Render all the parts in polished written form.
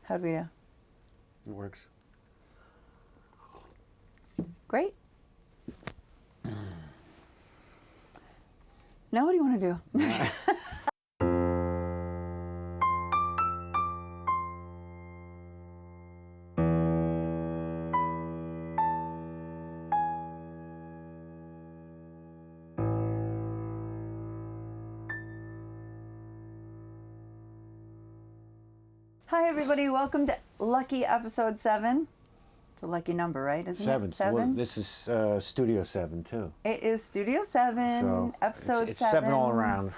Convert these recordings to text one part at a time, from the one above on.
How'd we do? It works. Great. Now what do you want to do? Hi everybody, welcome to Lucky Episode 7. It's a lucky number, right? Isn't it? 7? Well, this is Studio 7 too. It is Studio 7, So Episode it's 7. 7 all around.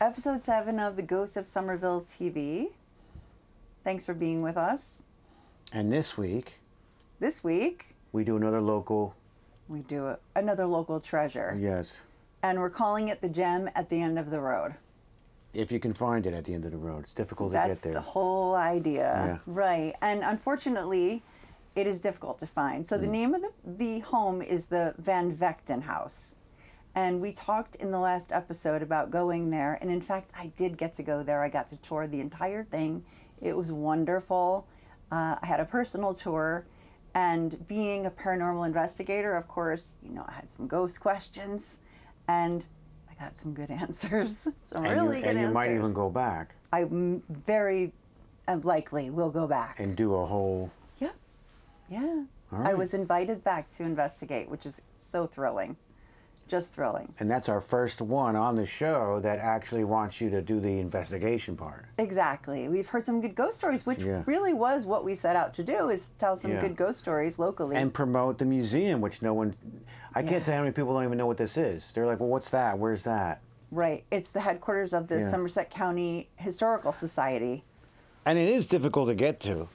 Episode 7 of the GOS of Somerville TV. Thanks for being with us. And this week we do another local. another local treasure. Yes. And we're calling it the gem at the end of the road. If you can find it at the end of the road. It's difficult to That's get there. the whole idea. Yeah. Right. And unfortunately, it is difficult to find. So the name of the home is the Van Vechten House. And we talked in the last episode about going there. And in fact, I did get to go there. I got to tour the entire thing. It was wonderful. I had a personal tour. And being a paranormal investigator, of course, I had some ghost questions. And I got some good answers. Some really good answers. And you might even go back. I very likely will go back. And do a whole... Yeah. All right. I was invited back to investigate, which is so thrilling. Just thrilling. And that's our first one on the show that actually wants you to do the investigation part. Exactly. We've heard some good ghost stories, which really was what we set out to do, is tell some good ghost stories locally. And promote the museum, which no one... I can't tell how many people don't even know what this is. They're like, well, what's that? Where's that? Right. It's the headquarters of the Somerset County Historical Society. And it is difficult to get to.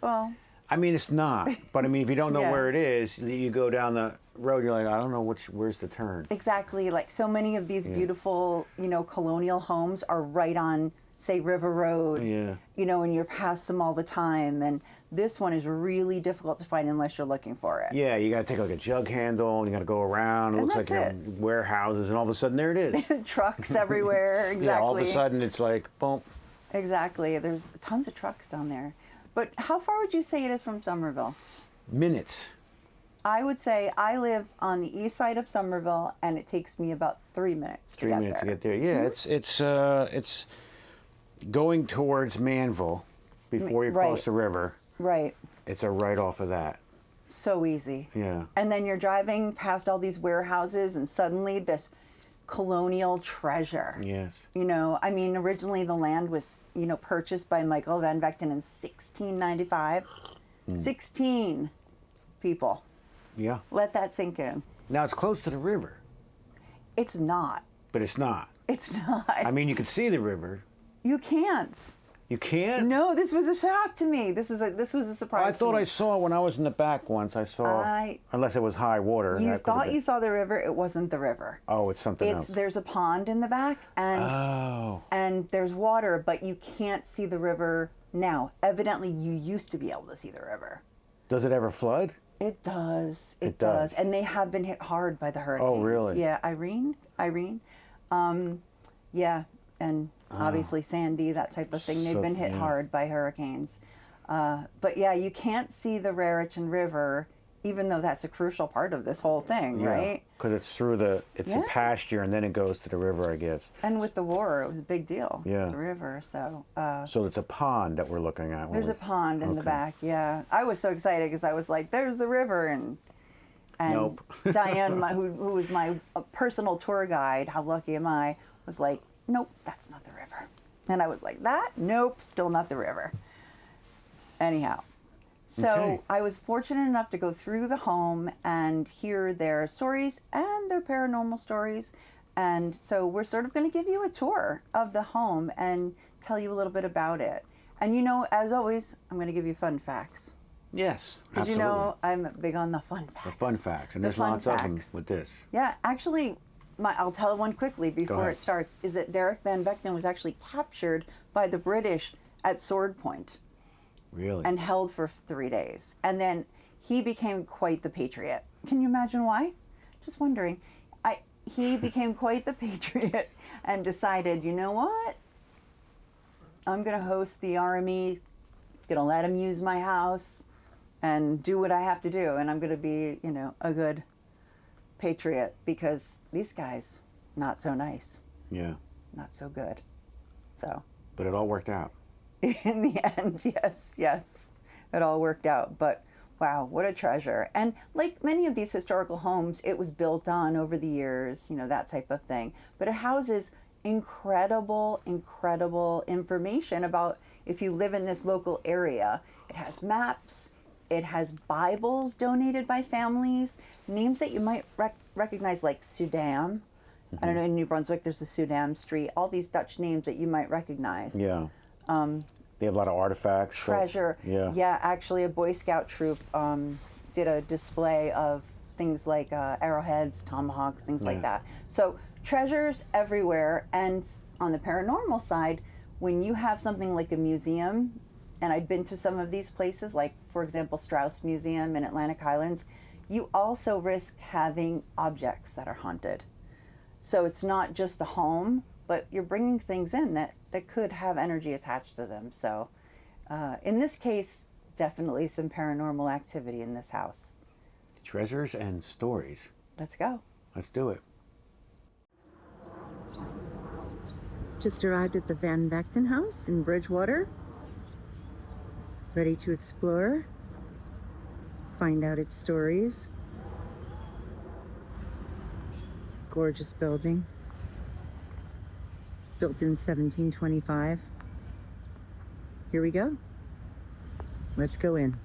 Well... I mean, it's not. But I mean, if you don't know where it is, you go down the road, you're like, I don't know where's the turn. Exactly. Like so many of these beautiful, colonial homes are right on, say, River Road. Yeah. And you're past them all the time. And this one is really difficult to find unless you're looking for it. Yeah, you got to take like a jug handle, and you got to go around. It looks like you're in warehouses, and all of a sudden, there it is. Trucks everywhere. Exactly. Yeah, all of a sudden, it's like, boom. Exactly. There's tons of trucks down there. But how far would you say it is from Somerville? Minutes. I would say I live on the east side of Somerville, and it takes me about 3 minutes to get there. 3 minutes to get there. Yeah, it's going towards Manville before you cross the river. Right. It's a right off of that. So easy. Yeah. And then you're driving past all these warehouses, and suddenly this colonial treasure. Yes. Originally the land was, purchased by Michael Van Vechten in 1695. 16 people. Yeah. Let that sink in. Now it's close to the river. It's not. But it's not. It's not. I mean, you can see the river. You can't. You can't? No, this was a shock to me. This was a surprise. I thought I saw when I was in the back once. I saw, unless it was high water. You thought you saw the river. It wasn't the river. Oh, it's something else. There's a pond in the back, and there's water, but you can't see the river now. Evidently, you used to be able to see the river. Does it ever flood? It does. It does. And they have been hit hard by the hurricanes. Oh, really? Yeah, Irene. Yeah, and obviously Sandy, that type of thing. They've been hit hard by hurricanes. But yeah, you can't see the Raritan River, even though that's a crucial part of this whole thing, right? Because it's through the pasture, and then it goes to the river, I guess. And with the war, it was a big deal. Yeah. The river, so. So it's a pond that we're looking at. There's a pond in the back, yeah. I was so excited because I was like, there's the river, and nope. Diane, who was my personal tour guide, how lucky am I, was like, nope, that's not the river. And I was like, that? Nope, still not the river. Anyhow, so I was fortunate enough to go through the home and hear their stories and their paranormal stories. And so we're sort of going to give you a tour of the home and tell you a little bit about it. And as always, I'm going to give you fun facts. Yes, absolutely. Because I'm big on the fun facts. The fun facts, and there's lots of them with this. Yeah, actually, I'll tell one quickly before it starts, is that Derek Van Vechten was actually captured by the British at Sword Point. Really? And held for 3 days. And then he became quite the patriot. Can you imagine why? Just wondering. He became quite the patriot and decided, you know what? I'm going to host the army gonna let them use my house and do what I have to do, and I'm gonna be, a good patriot, because these guys, not so nice, Yeah. not so good. So But it all worked out. in the end, yes, it all worked out. But wow, what a treasure. And like many of these historical homes, it was built on over the years, that type of thing. But it houses incredible information about if you live in this local area. It has maps, it has Bibles donated by families, names that you might recognize, like Sudan. I don't know, in New Brunswick there's the Sudan Street, all these Dutch names that you might recognize. Yeah. They have a lot of artifacts. Treasure. So, Yeah, actually a Boy Scout troop did a display of things like arrowheads, tomahawks, things like that. So treasures everywhere. And on the paranormal side, when you have something like a museum, and I've been to some of these places, like for example Strauss Museum in Atlantic Highlands, you also risk having objects that are haunted. So it's not just the home, but you're bringing things in that could have energy attached to them. So in this case, definitely some paranormal activity in this house. treasures and stories. Let's go. Let's do it. Just arrived at the Van Vechten House in Bridgewater. Ready to explore, find out its stories. Gorgeous building. Built in 1725. Here we go. Let's go in.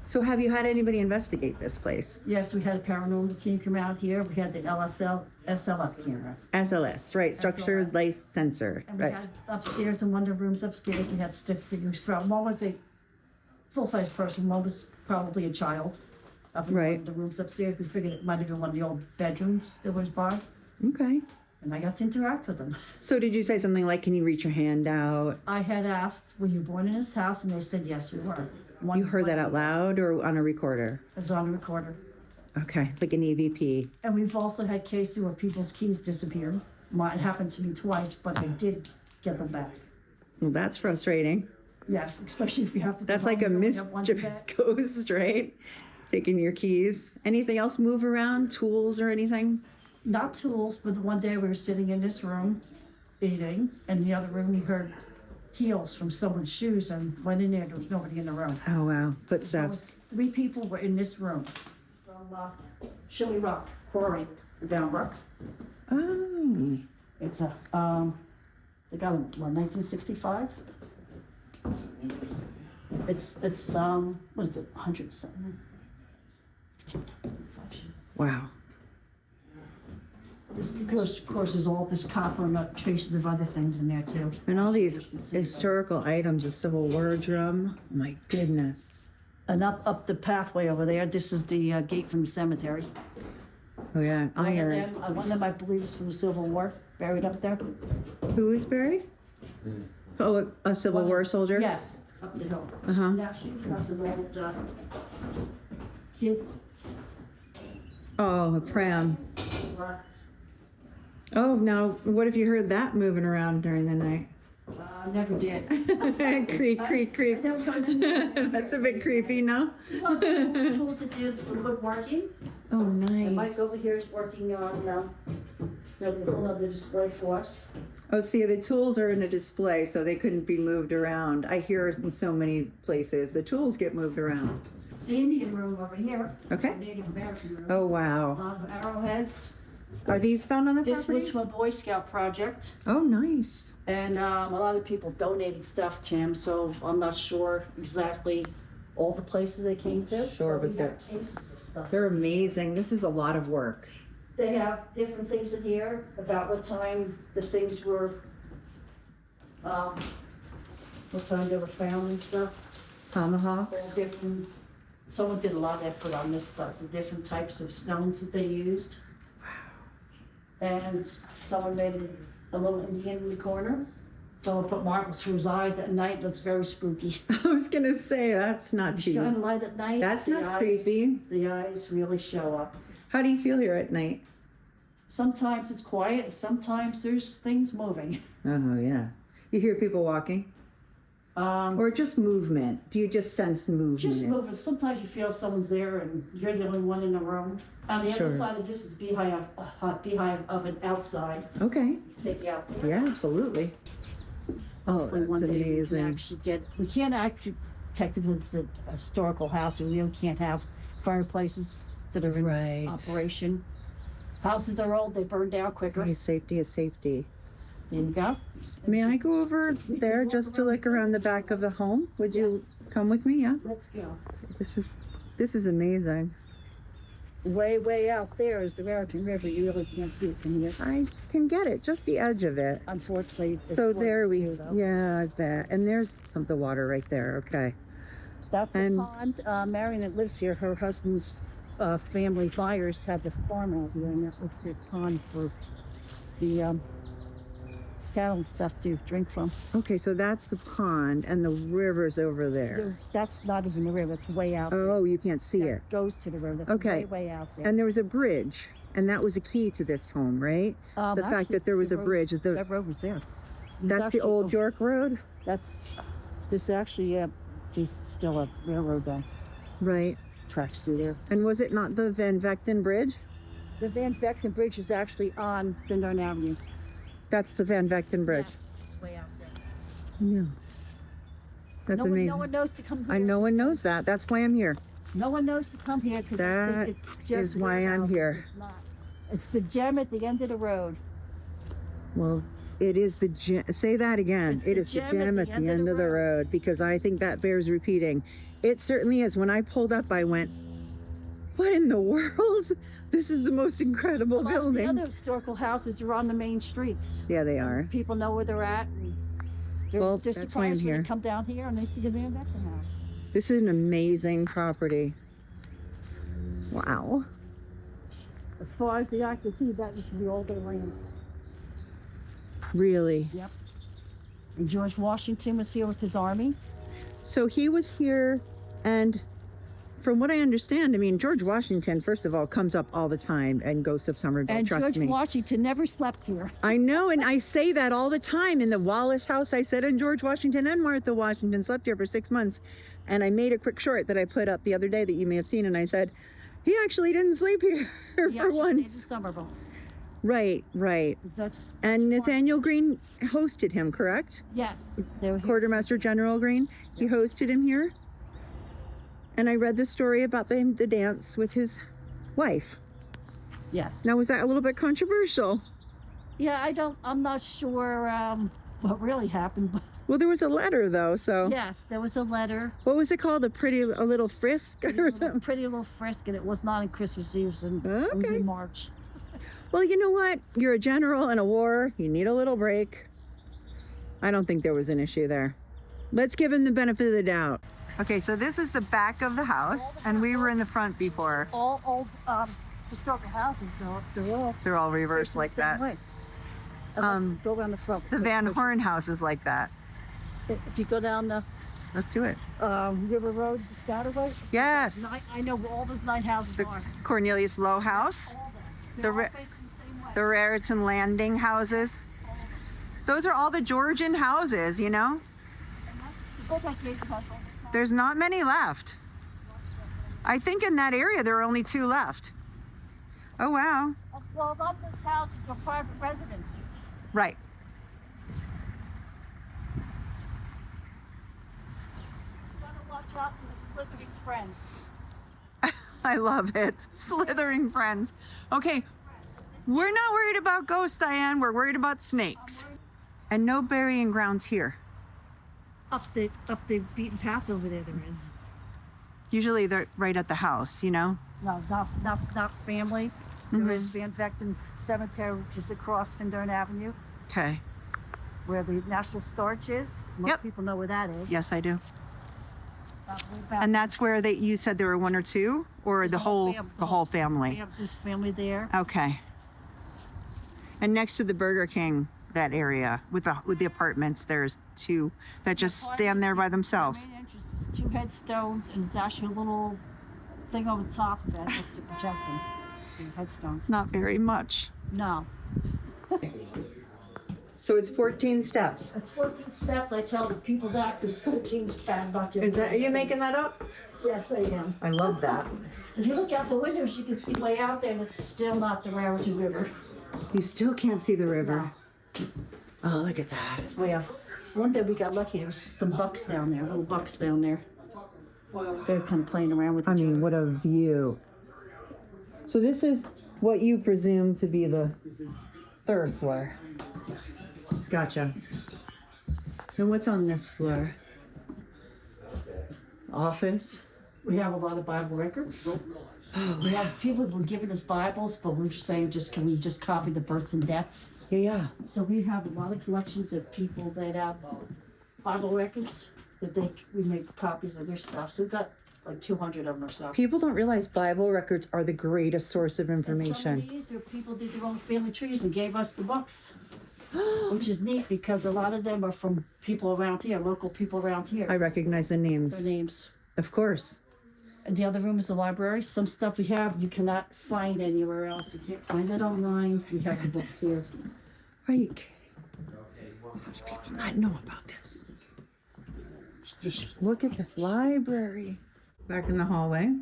So have you had anybody investigate this place? Yes, we had a paranormal team come out here. We had the SLF camera. SLS, right, structured SLS. light sensor, And we right. had upstairs, in one of the rooms upstairs, we had stick figures. One was a full-size person, one was probably a child. Up in one Right. of the rooms upstairs, we figured it might have been one of the old bedrooms that was by. Okay. And I got to interact with them. So did you say something like, can you reach your hand out? I had asked, were you born in this house? And they said, yes, we were. One, You heard that out loud or on a recorder? It was on a recorder. Okay, like an EVP. And we've also had cases where people's keys disappeared. It happened to me twice, but I did get them back. Well, that's frustrating. Yes, especially if you have to. That's go like a home, you only have one mischievous set. ghost, right? Taking your keys. Anything else move around? Tools or anything? Not tools, but the one day we were sitting in this room eating, and in the other room we heard heels from someone's shoes, and went in there was nobody in the room. Oh, wow. So Footsteps. 3 people were in this room from Chili Rock Quarry in Downbrook. Oh. It's a they got it, what, 1965. It's what is it, 100 something. Wow. This, because of course there's all this copper and traces of other things in there too. And all these historical items, a Civil War drum. Oh, my goodness. And up the pathway over there, this is the gate from the cemetery. Oh, yeah. Iron. One of them I believe is from the Civil War, buried up there. Who is buried? Oh, a Civil War soldier? Yes, up the hill. Uh-huh. And actually, got some old kids. Oh, a pram. Oh, now, what if you heard that moving around during the night? Never did. Creak, creak, creak. I never heard anything. That's a bit creepy, no? Well, tools that did for woodworking. Oh, And nice. Mike over here is working on, the whole other display for us. Oh, see, the tools are in a display, so they couldn't be moved around. I hear in so many places, the tools get moved around. The Indian room over here. Okay. The Native American room. Oh, A wow. lot of arrowheads. Are these found on the This property? was from a Boy Scout project. Oh, nice. And a lot of people donated stuff to him, so I'm not sure exactly all the places they came to. Sure, we but got cases of stuff. They're amazing. This is a lot of work. They have different things in here about what time the things were, what time they were found and stuff. All Tomahawks. different. Someone did a lot of effort on this stuff, the different types of stones that they used. And someone made a little Indian in the corner. Someone put marbles through his eyes at night. Looks very spooky. I was going to say, that's not cheap. Shine light at night. That's the not eyes- creepy. The eyes really show up. How do you feel here at night? Sometimes it's quiet, sometimes there's things moving. Oh, yeah. You hear people walking? Or just movement? Do you just sense movement? Just moving. Sometimes you feel someone's there and you're the only one in the room. On the Sure. other side of this is beehive of an outside. Okay. Take you out there. Yeah, absolutely. Oh, Hopefully that's one day we can amazing. actually we can't actually, technically it's a historical house, and we really can't have fireplaces that are in Right. operation. Houses are old, they burn down quicker. Okay, safety is safety. There you go. May I go over there just to look around the back of the home? Would you come with me? Yeah. Let's go. This is amazing. Way out there is the Raritan River. You really can't see it from here. I can get it, just the edge of it. Unfortunately, it's So there we, too, though. yeah, I bet. And there's some of the water right there. Okay. That's the And- pond. Marion that lives here, her husband's family buyers had the farm out here, and that was the pond for the cattle and stuff to drink from. Okay, so that's the pond and the river's over there. That's not even the river. It's way out there. Oh, you can't see it. That goes to the river. That's Okay. way out there. And there was a bridge, and that was a key to this home, right? The fact Actually, that there was the a road- bridge. That road was there. That's the old York Road? There's actually there's still a railroad Right. tracks through there. And was it not the Van Vechten Bridge? The Van Vechten Bridge is actually on Findorn Avenue. That's the Van Vechten Bridge. Yeah, way out there. Yeah. That's amazing. No one knows to come here. I no one knows that. That's why I'm here. No one knows to come here because That it's just is why I'm warehouses. here. It's not. It's the gem at the end of the road. Well, it is the gem. Say that again. It's It the is the gem at the end of the road. road, because I think that bears repeating. It certainly is. When I pulled up, I went, what in the world? This is the most incredible A lot of the building. other historical houses are on the main streets. Yeah, they are. People know where they're at. And they're Well, just that's why I'm surprised when here. they come down here and they see the Van Vechten house. This is an amazing property. Wow. As far as the eye can see, that was the older land. Really. Yep. And George Washington was here with his army. So he was here, and from what I understand, I mean, George Washington, first of all, comes up all the time, and Ghost of Somerville, And trust George me. Washington never slept here. I know, and I say that all the time. In the Wallace house, I said, and George Washington and Martha Washington slept here for 6 months. And I made a quick short that I put up the other day that you may have seen, and I said, he actually didn't sleep here He for actually stayed in once. Somerville. Right, right. That's And Nathaniel Green hosted him, correct? yes. They were here. Quartermaster General Green, he hosted him here. And I read the story about the dance with his wife. Yes. Now, was that a little bit controversial? Yeah, I'm not sure what really happened, but Well, there was a letter though, so. yes, there was a letter. What was it called? A little frisk or something? Pretty little frisk, and it was not on Christmas Eve, and it was Okay. in March. Well, you know what? You're a general in a war. You need a little break. I don't think there was an issue there. Let's give him the benefit of the doubt. Okay, so this is the back of the house, and we were in the front before. All old historical houses, so They're all reversed facing like the same that. way. And let's go around the front. The Van Horn house is like that. If you go down the Let's do it. River Road, Scotterway. Yes. I know where all those 9 houses The are. Cornelius Lowe house, All of them. the They're all Ra- facing the same way. the Raritan Landing houses. Those are all the Georgian houses, you know? And that's the Bulldog Gate House. There's not many left. I think in that area there are only 2 left. Oh, wow. Well, a lot of those houses are private residences. Right. You gotta watch out for the slithering friends. I love it. Slithering friends. Okay, we're not worried about ghosts, Diane. We're worried about snakes. And no burying grounds here. Up the beaten path over there is. Usually they're right at the house, you know? No, not family. Mm-hmm. There is Van Vechten Cemetery, which is across Findorn Avenue, Okay. where the National Starch is. Most Yep. people know where that is. Yes, I do. Way back. And that's where you said there were 1 or 2, or the whole family? We have this family there. Okay. And next to the Burger King, that area with the apartments, there's 2 that just stand there by themselves. The main entrance is 2 headstones, and it's actually a little thing on the top of it just to protect them. The headstones. Not very much. No. So it's 14 steps. It's 14 steps. I tell the people that there's 13 bad luck. Is that, are you making that up? Yes, I am. I love that. If you look out the windows, you can see way out there, and it's still not the Raritan River. You still can't see the river. Oh, look at that. Well, one day we got lucky. There was some bucks down there, little bucks down there. They were kind of playing around with I each mean, other. what a view. So this is what you presume to be the third floor. Gotcha. And what's on this floor? Office? We have a lot of Bible records. We have people who were giving us Bibles, but we're just saying, can we just copy the births and deaths? Yeah. So we have a lot of collections of people that have Bible records that we make copies of their stuff. So we've got like 200 of them or so. People don't realize Bible records are the greatest source of And some information. of these are people did their own family trees and gave us the books, which is neat because a lot of them are from people around here, local people around here. I recognize the Their names. names. Of course. And the other room is the library. Some stuff we have you cannot find anywhere else. You can't find it online. We have the books here. Are you kidding? How do people not know about this? Just look at this library. Back in the hallway.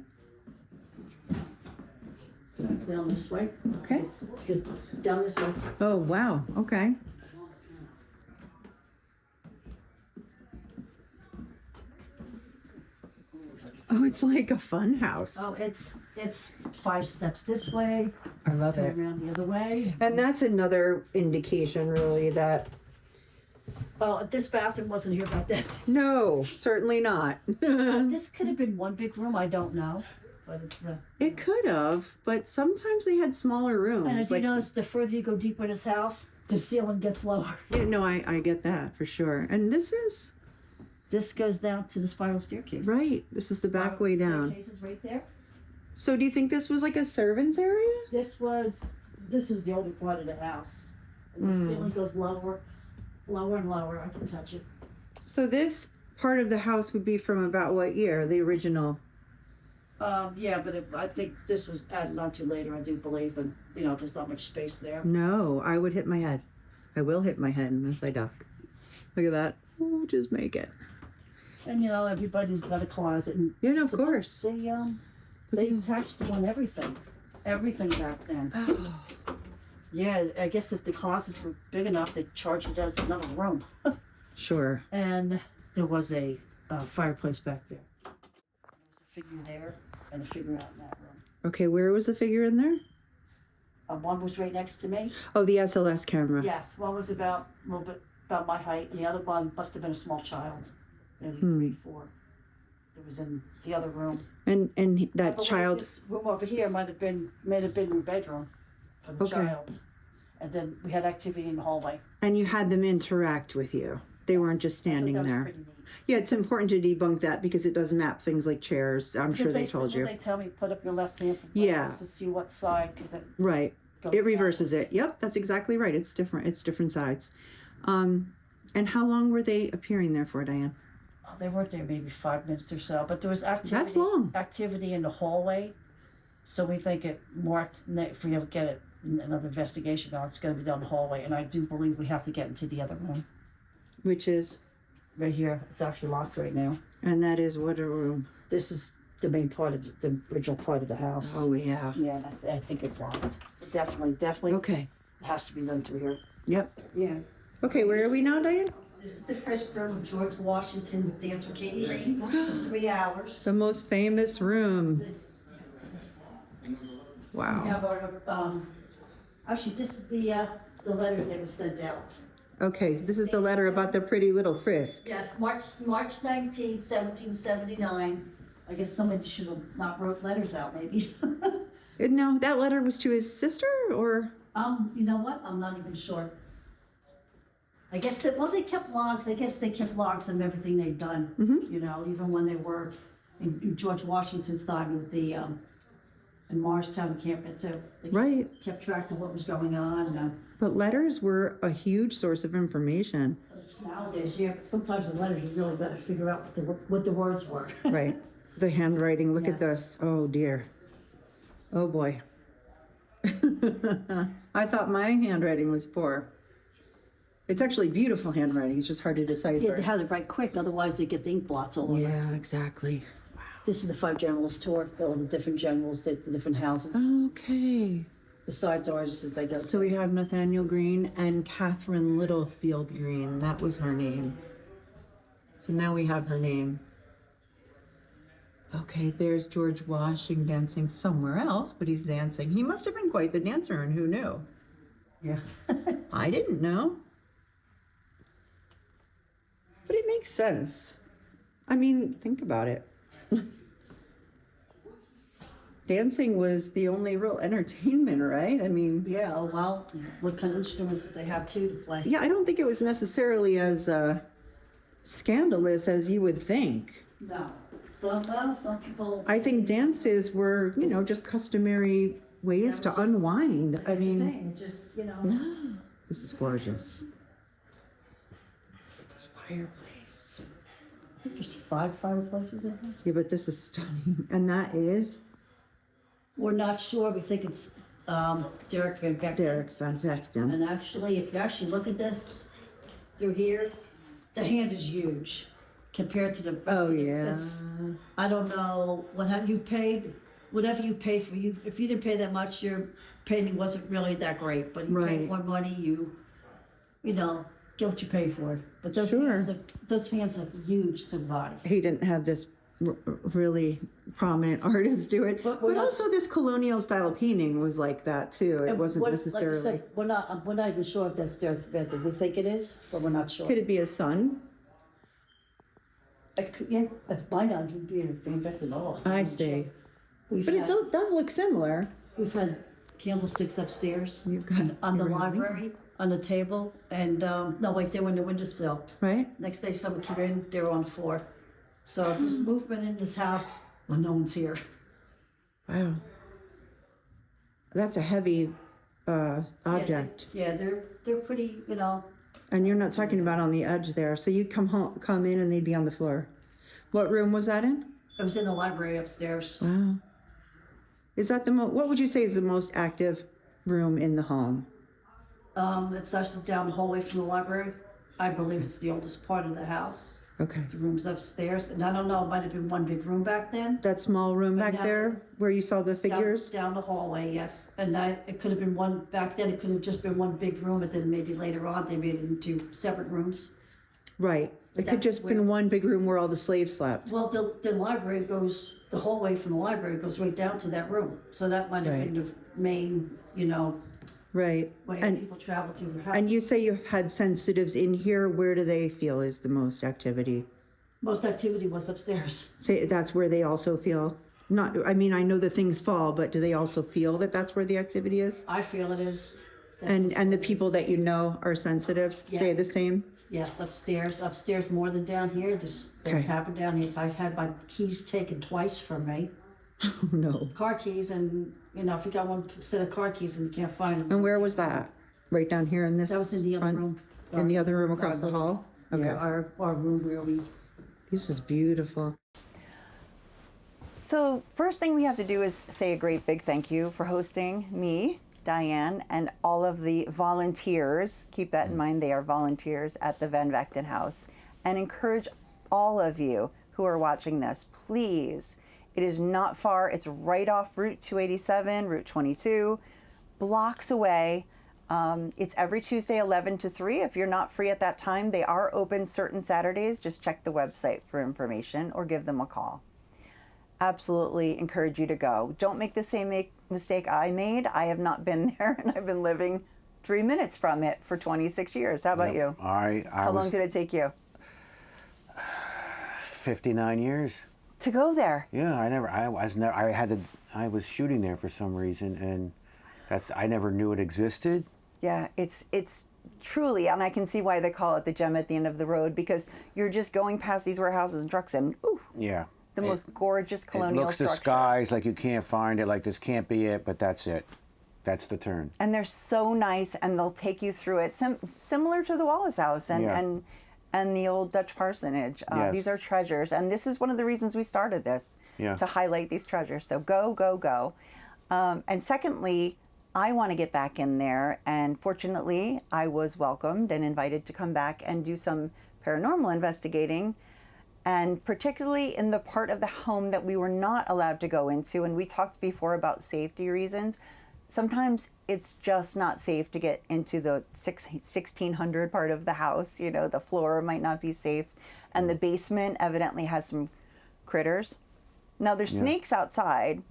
Down this way. Okay. It's good. Down this way. Oh, wow. Okay. Oh, it's like a fun house. Oh, it's 5 steps this way, I love turn it. around the other way. And that's another indication, really, that Oh, this bathroom wasn't here back then. no, certainly not. This could have been one big room. I don't know, but it's the. It could have, but sometimes they had smaller And rooms. if you notice, the further you go deeper in this house, the ceiling gets lower. Yeah, no, I get that for sure. And this is This goes down to the spiral staircase. right. This is the back way down. Staircase is right there. So do you think this was like a servant's area? This was the older part of the house, and the ceiling goes lower, lower and lower. I can touch it. So this part of the house would be from about what year? The original. Yeah, but I think this was added on to later. I do believe, and there's not much space there. No, I would hit my head. I will hit my head unless I duck. Look at that. Oh, just make it. And everybody's got a closet. And Yeah, no, of so course. They attached them on everything back then. Yeah, I guess if the closets were big enough, they'd charge it as another room. Sure. And there was a fireplace back there. There was a figure there and a figure out in that room. Okay, where was the figure in there? One was right next to me. Oh, the SLS camera. Yes, one was a little bit about my height, and the other one must have been a small child, maybe 3, 4. It was in the other room. And I that believe child. This room over here might have been your bedroom for the Okay. child, and then we had activity in the hallway. And you had them interact with you. They weren't just I thought standing that was there. pretty neat. Yeah, it's important to debunk that because it does map things like chairs. I'm sure Because they told you. They tell me put up your left hand for Yeah. to see what side, because it Right. goes It reverses backwards. it. Yep, that's exactly right. It's different. It's different sides. And how long were they appearing there for, Diane? Oh, they weren't there maybe 5 minutes or so, but there was activity. That's long. Activity in the hallway, so we think if we ever get it another investigation on, it's going to be down the hallway, and I do believe we have to get into the other room Which is, right here. It's actually locked right now. and that is what a room. This is the main part of the original part of the house. Oh, yeah. Yeah, I think it's locked. Definitely Okay. has to be done through here. Yep. Yeah. Okay, where are we now, Diane? This is the frisk room of George Washington dance with Katie Reed for 3 hours. The most famous room. We Wow. have our, actually, this is the letter that was sent out. Okay, so this is the letter about the pretty little frisk. Yes, March 19th, 1779. I guess somebody should have not wrote letters out, maybe. No, that letter was to his sister, or? You know what? I'm not even sure. I guess they kept logs. I guess they kept logs of everything they've done. Even when they were in George Washington's time with the in Morristown encampment too. They Right. kept track of what was going on. But letters were a huge source of information. Nowadays, yeah, but sometimes the letters you really better figure out what the words were. Right. The handwriting, look at Yes. this. Oh dear. Oh boy. I thought my handwriting was poor. It's actually beautiful handwriting. It's just hard to decipher. Yeah, they had to write quick, otherwise they get the ink blots all over. Yeah, exactly. This is the 5 generals tour, all the different generals, the different houses. Okay. Besides ours that they go So to. we have Nathaniel Green and Catherine Littlefield Green. That was her name. So now we have her name. Okay, there's George Washington dancing somewhere else, but he's dancing. He must have been quite the dancer, and who knew? Yeah. I didn't know. But it makes sense. I mean, think about it. Dancing was the only real entertainment, right? I mean, Yeah, oh well, what kind of instruments did they have too to play? yeah, I don't think it was necessarily as scandalous as you would think. No. Some people. I think dances were, just customary ways to unwind. I mean, Just, yeah, this is gorgeous. This fireplace. There's 5 fireplaces in here. Yeah, but this is stunning. And that is We're not sure, we think it's Derek Van Vechten. Derek Van Vechten. And actually, if you actually look at this through here, the hand is huge compared to the rest Oh, of it. yeah. I don't know, whatever you paid for you, if you didn't pay that much, your painting wasn't really that great, but you Right. paid more money, you know, get what you pay for it. But those Sure. those hands are huge to the body. He didn't have this really prominent artist do it. But But we're not- also this colonial style painting was like that too. It And wasn't like I necessarily. said, we're not even sure if that's Derek Van Vechten. We think it is, but we're not sure. Could it be a son? Yeah, it might not even be a Van Vechten at all. I see. We've But it had- does look similar. We've had candlesticks upstairs You've got on the your ring, library, on the table, and no, wait, they were in the windowsill. right? Next day, someone came in, they were on the floor. So this movement in this house when no one's here. Wow. That's a heavy object. Yeah, they're pretty, And you're not talking about on the edge there. So you come in and they'd be on the floor. What room was that in? I was in the library upstairs. Wow. Is that what would you say is the most active room in the home? It's actually down the hallway from the library. I believe it's the oldest part of the house. Okay. The room's upstairs, and I don't know, it might have been one big room back then. That small room back now- there where you saw the figures? Down the hallway, yes. And it could have been one, back then it could have just been one big room, and then maybe later on they made it into separate rooms. Right. It could That's just been one big room where all the slaves slept. Well, the library goes, the hallway from the library goes right down to that room. So that might have Right. been the main, Right. way And people travel through the house. and you say you've had sensitives in here. Where do they feel is the most activity? Most activity was upstairs. Say that's where they also feel. Not. I mean, I know the things fall, but do they also feel that that's where the activity is? I feel it is. And the people that you know are sensitives say Yes. the same. Yes, upstairs more than down here. Just things Okay. happen down here. If I had my keys taken twice from me, Oh no. car keys, and if you got one set of car keys and you can't find them, And where was that? Right down here in this. that was in the other front- room. In the other room across Our the little- hall. Okay. Yeah, our room where we. This is beautiful. So first thing we have to do is say a great big thank you for hosting me, Diane, and all of the volunteers. Keep that in mind, they are volunteers at the Van Vechten House. And encourage all of you who are watching this, please. It is not far. It's right off Route 287, Route 22, blocks away. It's every Tuesday, 11 to 3. If you're not free at that time, they are open certain Saturdays. Just check the website for information or give them a call. Absolutely encourage you to go. Don't make the same mistake I made. I have not been there, and I've been living 3 minutes from it for 26 years. How about you? I How long was did it take you 59 years. to go there? Yeah, I was shooting there for some reason, and I never knew it existed. Yeah, it's truly, and I can see why they call it the gem at the end of the road, because you're just going past these warehouses and trucks, and ooh, Yeah. the most gorgeous It colonial looks structure. disguised like you can't find it, like this can't be it, but that's it. That's the turn. And they're so nice, and they'll take you through it, similar to the Wallace House and Yeah. and the old Dutch parsonage. Yes. These are treasures, and this is one of the reasons we started this, Yeah. to highlight these treasures. So go, go, go. And secondly, I want to get back in there, and fortunately, I was welcomed and invited to come back and do some paranormal investigating, and particularly in the part of the home that we were not allowed to go into. And we talked before about safety reasons. Sometimes it's just not safe to get into the 1600 part of the house. You know, the floor might not be safe, and the basement evidently has some critters. Now, there's snakes outside,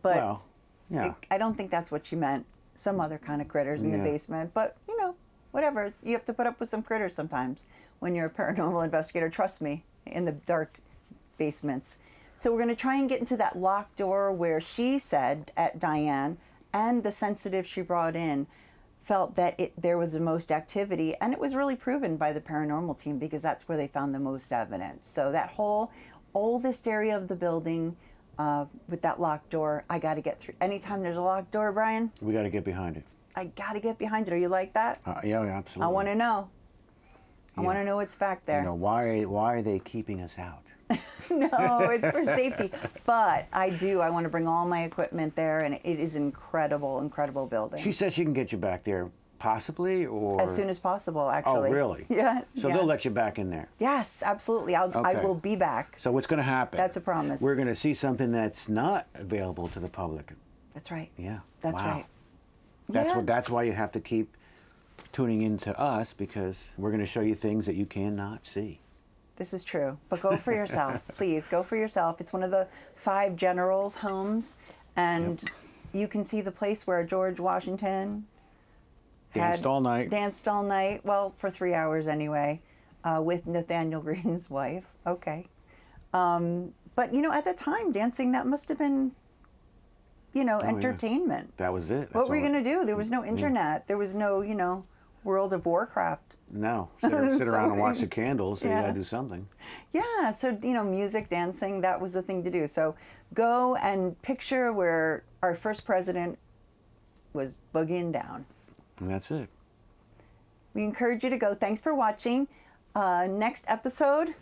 but Well, yeah. I don't think that's what she meant. Some other kind of critters in the basement. But, you know, whatever. You have to put up with some critters sometimes when you're a paranormal investigator. Trust me, in the dark basements. So we're going to try and get into that locked door where she said, at Diane, and the sensitive she brought in, felt that there was the most activity. And it was really proven by the paranormal team, because that's where they found the most evidence. So that whole oldest area of the building, with that locked door, I got to get through. Anytime there's a locked door, Brian, We got to get behind it. I got to get behind it. Are you like that? Yeah, absolutely. I want to know. I want to know what's back there. You know, why are they keeping us out? No, it's for safety. But I want to bring all my equipment there, and it is incredible, incredible building. She says she can get you back there, possibly, or As soon as possible, actually. Oh, really? Yeah. So yeah. they'll let you back in there. Yes, absolutely. I Okay. will be back. So what's going to happen? That's a promise. We're going to see something that's not available to the public. That's right. Yeah. That's Wow. right. That's Yeah. That's why you have to keep tuning into us, because we're going to show you things that you cannot see. This is true. But go for yourself. Please, go for yourself. It's one of the 5 generals' homes, and you can see the place where George Washington Danced all night. Danced all night. Well, for 3 hours anyway, with Nathaniel Greene's wife. Okay. But, you know, at the time, dancing, that must have been, you know, yeah. entertainment. That was it. What were you all going to do? There was no internet. There was no, you know, World of Warcraft. No, sit around and watch Sorry. the candles. So Yeah. you got to do something. Yeah, so, you know, music, dancing, that was the thing to do. So go and picture where our first president was boogieing down. And that's it. We encourage you to go. Thanks for watching. Next episode,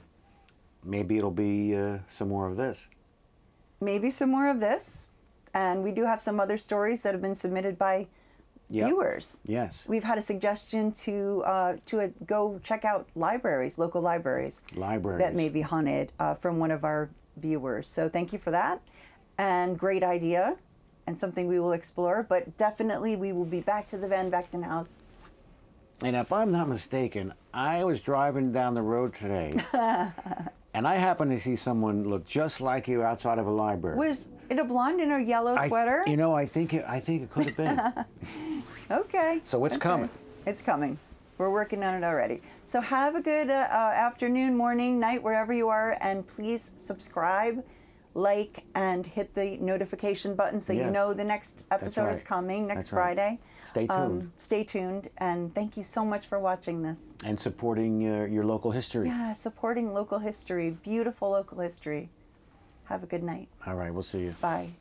Maybe it'll be some more of this. maybe some more of this. And we do have some other stories that have been submitted by viewers. Yes. We've had a suggestion to go check out libraries, local libraries. Libraries. That may be haunted from one of our viewers. So thank you for that. And great idea, and something we will explore. But definitely we will be back to the Van Vechten house. And if I'm not mistaken, I was driving down the road today, and I happened to see someone look just like you outside of a library. Was it a blonde in a yellow sweater? You know, I think it could have been. Okay. So it's coming. It's coming. We're working on it already. So have a good afternoon, morning, night, wherever you are, and please subscribe, like, and hit the notification button so you Yes. know the next episode is right. coming next That's right. Friday. Stay tuned. Stay tuned, and thank you so much for watching this. And supporting your local history. Yeah, supporting local history, beautiful local history. Have a good night. All right, we'll see you. Bye.